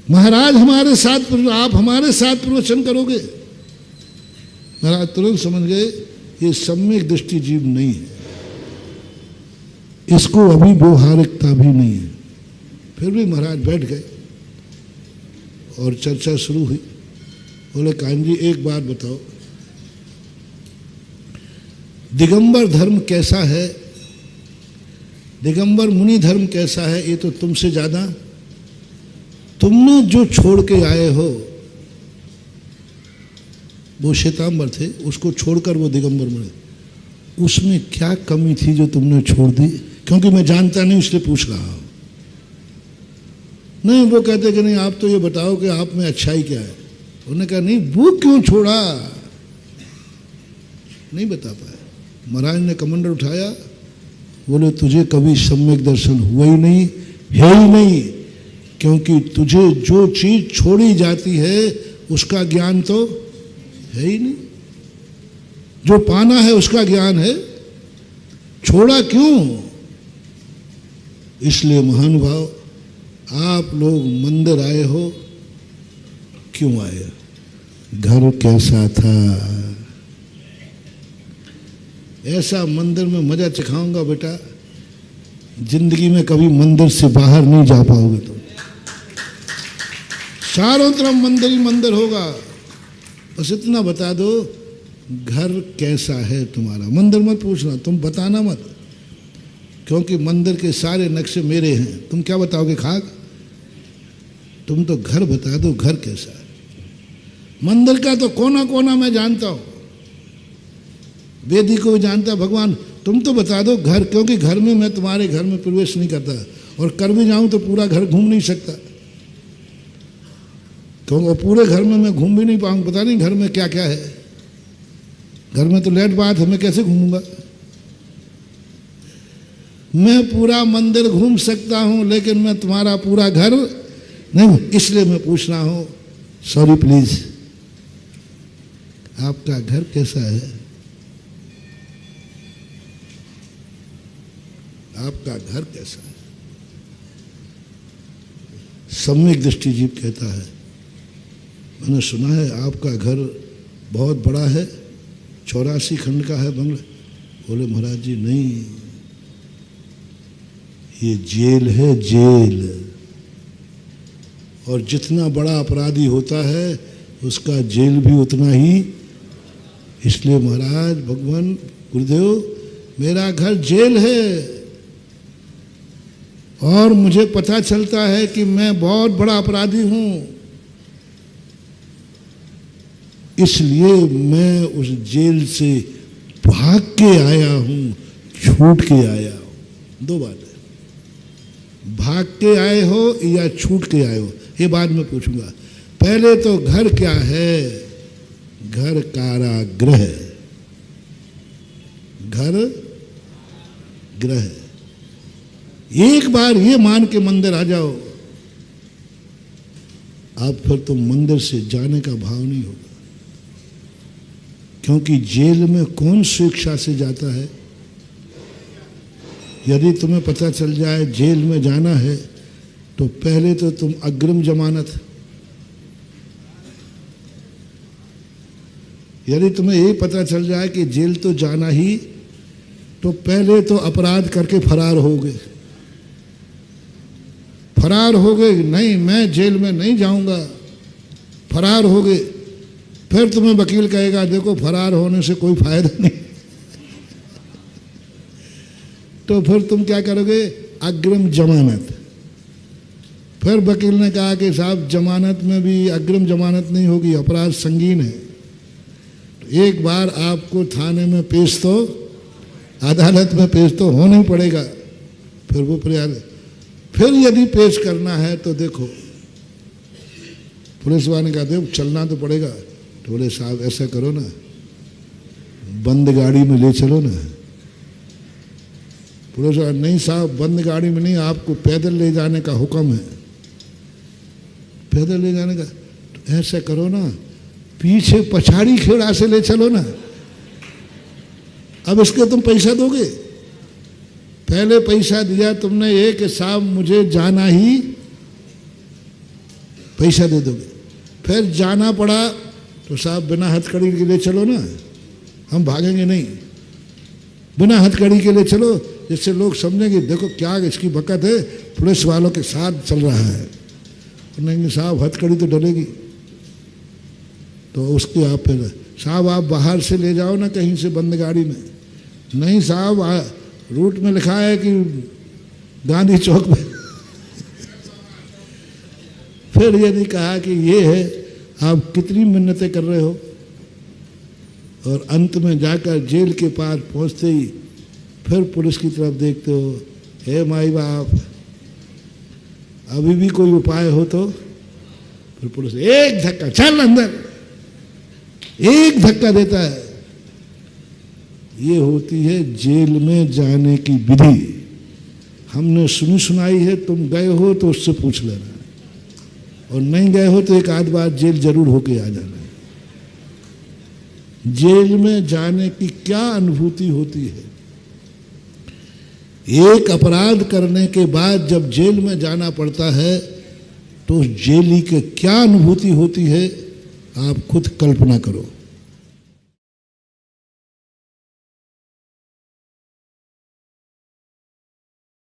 महाराज हमारे साथ, आप हमारे साथ प्रवचन करोगे? महाराज तुरंत समझ गए ये सम्यक दृष्टि जीव नहीं है, इसको अभी व्यवहारिकता भी नहीं है। फिर भी महाराज बैठ गए और चर्चा शुरू हुई। बोले कान जी एक बात बताओ, दिगंबर धर्म कैसा है, दिगंबर मुनि धर्म कैसा है, ये तो तुमसे ज्यादा, तुमने जो छोड़ के आए हो वो श्वेतांबर थे, उसको छोड़कर वो दिगंबर मुनि, उसमें क्या कमी थी जो तुमने छोड़ दी? क्योंकि मैं जानता नहीं इसलिए पूछ रहा हूं। नहीं, वो कहते कि नहीं आप तो ये बताओ कि आप में अच्छाई क्या है। उन्होंने कहा नहीं, वो क्यों छोड़ा, नहीं बता पाए। महाराज ने कमंडल उठाया, बोले तुझे कभी सम्यक दर्शन हुआ ही नहीं, है ही नहीं, क्योंकि तुझे जो चीज छोड़ी जाती है उसका ज्ञान तो है ही नहीं, जो पाना है उसका ज्ञान है, छोड़ा क्यों? इसलिए महानुभाव आप लोग मंदिर आए हो, क्यों आए? घर कैसा था? ऐसा मंदिर में मजा चखाऊंगा बेटा, जिंदगी में कभी मंदिर से बाहर नहीं जा पाओगे तुम। चारों तरफ मंदिर ही मंदिर होगा। बस इतना बता दो घर कैसा है तुम्हारा। मंदिर मत पूछना, तुम बताना मत, क्योंकि मंदिर के सारे नक्शे मेरे हैं। तुम क्या बताओगे खाक? तुम तो घर बता दो, घर कैसा है। मंदिर का तो कोना कोना मैं जानता हूं, वेदी को भी जानता भगवान। तुम तो बता दो घर, क्योंकि घर में मैं तुम्हारे घर में प्रवेश नहीं करता, और कर भी जाऊं तो पूरा घर घूम नहीं सकता, क्योंकि पूरे घर में मैं घूम भी नहीं पाऊंगा। पता नहीं घर में क्या क्या है, घर में तो लेट बात है, मैं कैसे घूमूंगा? मैं पूरा मंदिर घूम सकता हूं, लेकिन मैं तुम्हारा पूरा घर नहीं। इसलिए मैं पूछ रहा हूं, सॉरी प्लीज, आपका घर कैसा है? आपका घर कैसा है? सम्यक दृष्टि जीव कहता है, मैंने सुना है आपका घर बहुत बड़ा है, 84 खंड का है बंगला। बोले महाराज जी नहीं, ये जेल है, जेल। और जितना बड़ा अपराधी होता है उसका जेल भी उतना ही। इसलिए महाराज भगवान गुरुदेव, मेरा घर जेल है, और मुझे पता चलता है कि मैं बहुत बड़ा अपराधी हूं, इसलिए मैं उस जेल से भाग के आया हूं, छूट के आया हूं। दो बात है, भाग के आए हो या छूट के आए हो, ये बाद में पूछूंगा। पहले तो घर क्या है? घर कारागृह है, घर गृह है। एक बार ये मान के मंदिर आ जाओ, अब फिर तो मंदिर से जाने का भाव नहीं होगा, क्योंकि जेल में कौन स्वेच्छा से जाता है? यदि तुम्हें पता चल जाए जेल में जाना है, तो पहले तो तुम अग्रिम जमानत, यदि तुम्हें यही पता चल जाए कि जेल तो जाना ही, तो पहले तो अपराध करके फरार होगे। फरार हो गए, नहीं मैं जेल में नहीं जाऊंगा, फरार हो गए। फिर तुम्हें वकील कहेगा देखो फरार होने से कोई फायदा नहीं, तो फिर तुम क्या करोगे? अग्रिम जमानत। फिर वकील ने कहा कि साहब जमानत में भी अग्रिम जमानत नहीं होगी, अपराध संगीन है, तो एक बार आपको थाने में पेश तो, अदालत में पेश तो होना ही पड़ेगा। फिर वो प्रयास, फिर यदि पेश करना है तो देखो, पुलिस वाले ने कहा देखो चलना तो पड़ेगा, तो बोले साहब ऐसा करो ना, बंद गाड़ी में ले चलो ना। पुलिस वाला नहीं साहब बंद गाड़ी में नहीं, आपको पैदल ले जाने का हुक्म है। पैदल ले जाने का, तो ऐसा करो ना, पीछे पछाड़ी खेड़ा से ले चलो ना। अब इसके तुम पैसा दोगे? पहले पैसा दिया तुमने ये कि साहब मुझे जाना ही, पैसा दे दोगे। फिर जाना पड़ा तो साहब बिना हथकड़ी के लिए चलो ना, हम भागेंगे नहीं, बिना हथकड़ी के लिए चलो, जिससे लोग समझेंगे देखो क्या इसकी बकत है, पुलिस वालों के साथ चल रहा है। नहीं साहब हथकड़ी तो डलेगी, तो उसके आप फिर साहब आप बाहर से ले जाओ ना कहीं से बंद गाड़ी में। नहीं साहब रूट में लिखा है कि गांधी चौक में। फिर ये नहीं कहा कि ये है, आप कितनी मिन्नतें कर रहे हो, और अंत में जाकर जेल के पार पहुंचते ही फिर पुलिस की तरफ देखते हो, हे माई बाप अभी भी कोई उपाय हो तो। फिर पुलिस एक धक्का, चल अंदर, एक धक्का देता है। ये होती है जेल में जाने की विधि। हमने सुनी सुनाई है, तुम गए हो तो उससे पूछ लेना, और नहीं गए हो तो एक आध बार जेल जरूर होके आ जाना। जेल में जाने की क्या अनुभूति होती है। एक अपराध करने के बाद जब जेल में जाना पड़ता है तो जेली की क्या अनुभूति होती है, आप खुद कल्पना करो।